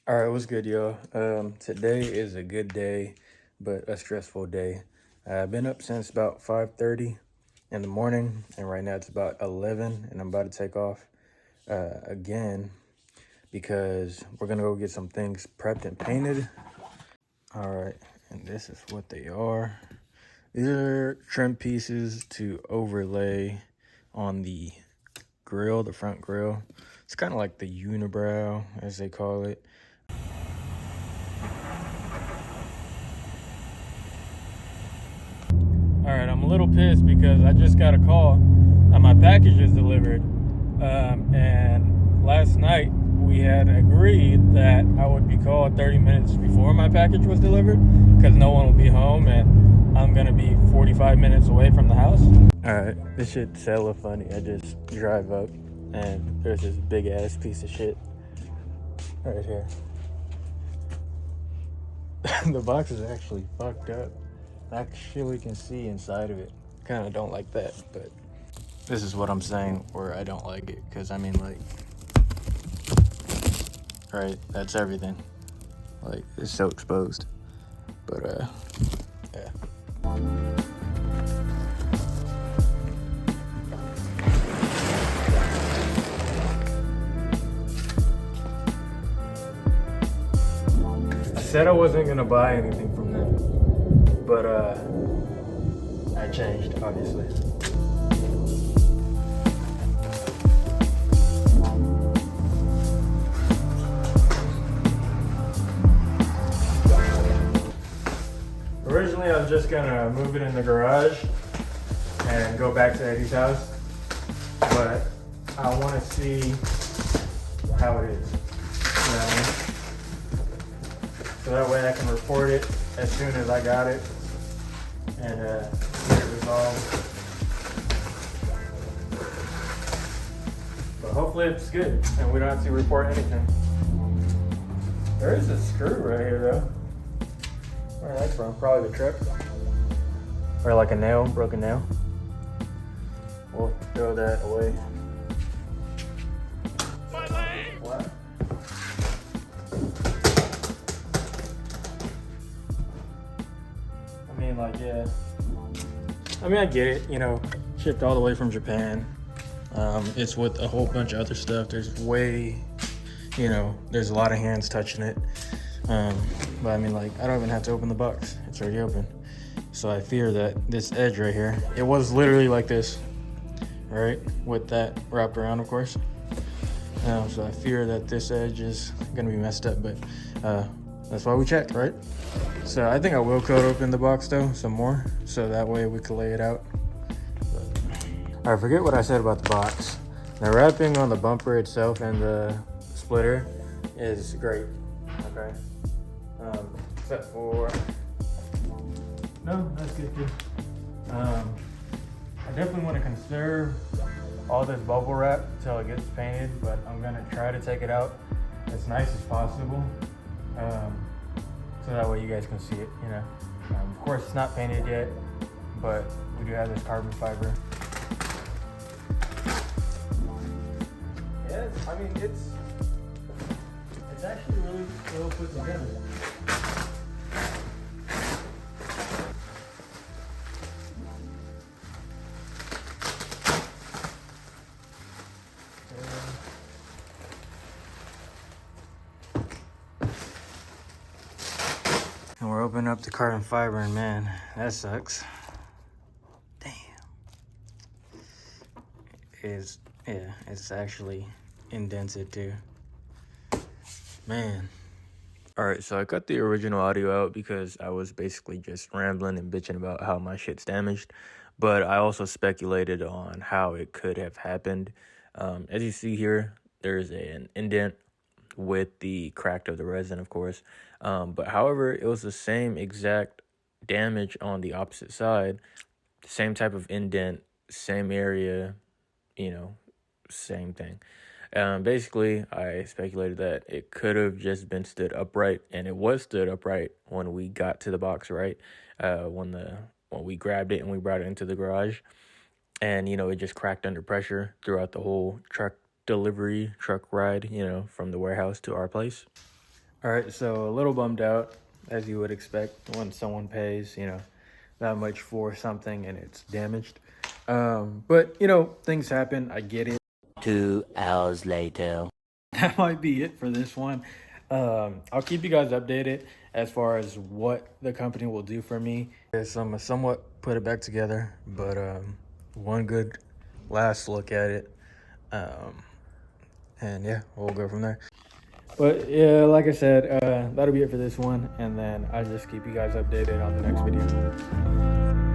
All right, what's good, y'all? Today is a good day, but a stressful day. I've been up since about 5:30 in the morning, and right now it's about 11, and I'm about to take off again because we're gonna go get some things prepped and painted. All right, and this is what they are. These are trim pieces to overlay on the grill, the front grill. It's kind of like the unibrow, as they call it. All right, I'm a little pissed because I just got a call and my package is delivered. And last night we had agreed that I would be called 30 minutes before my package was delivered because no one will be home and I'm gonna be 45 minutes away from the house. All right, this shit's hella funny. I just drive up and there's this big ass piece of shit right here. The box is actually fucked up. I actually can see inside of it. Kind of don't like that, but this is what I'm saying where I don't like it. Because, I mean, like, right, that's everything. Like, it's so exposed. But, yeah. I said I wasn't going to buy anything from them. But, I changed, obviously. Originally, I was just gonna move it in the garage and go back to Eddie's house, but I want to see how it is. You know what I mean? So that way I can report it as soon as I got it and get it resolved. But hopefully it's good and we don't have to report anything. There is a screw right here though. Where's that from? Probably the truck. Or like a nail, broken nail. We'll throw that away. My leg! What? I mean, like, yeah. I mean, I get it, you know, shipped all the way from Japan. It's with a whole bunch of other stuff. There's way, you know, there's a lot of hands touching it. But I mean, like, I don't even have to open the box. It's already open. So I fear that this edge right here, it was literally like this, right? With that wrapped around, of course. So I fear that this edge is gonna be messed up, but that's why we checked, right? So I think I will cut open the box though, some more, so that way we can lay it out. All right, forget what I said about the box. The wrapping on the bumper itself and the splitter is great, okay? Except for, no, that's good too. I definitely want to conserve all this bubble wrap until it gets painted, but I'm gonna try to take it out as nice as possible, so that way you guys can see it, you know. Of course, it's not painted yet, but we do have this carbon fiber. Yeah, I mean, it's actually really well put together. And we're opening up the carbon fiber, and man, that sucks. Damn. It's actually indented too. Man. All right, so I cut the original audio out because I was basically just rambling and bitching about how my shit's damaged. But I also speculated on how it could have happened. As you see here, there's an indent with the crack of the resin, of course. But however, it was the same exact damage on the opposite side. Same type of indent, same area, you know, same thing. Basically, I speculated that it could have just been stood upright, and it was stood upright when we got to the box, right? When we grabbed it and we brought it into the garage, and, you know, it just cracked under pressure throughout the whole truck ride, you know, from the warehouse to our place. All right, so a little bummed out, as you would expect when someone pays, that much for something and it's damaged. But things happen. I get it. 2 hours later. That might be it for this one. I'll keep you guys updated as far as what the company will do for me. So I'm gonna somewhat put it back together, but one good last look at it. And yeah, we'll go from there. But yeah, like I said, that'll be it for this one, and then I'll just keep you guys updated on the next video.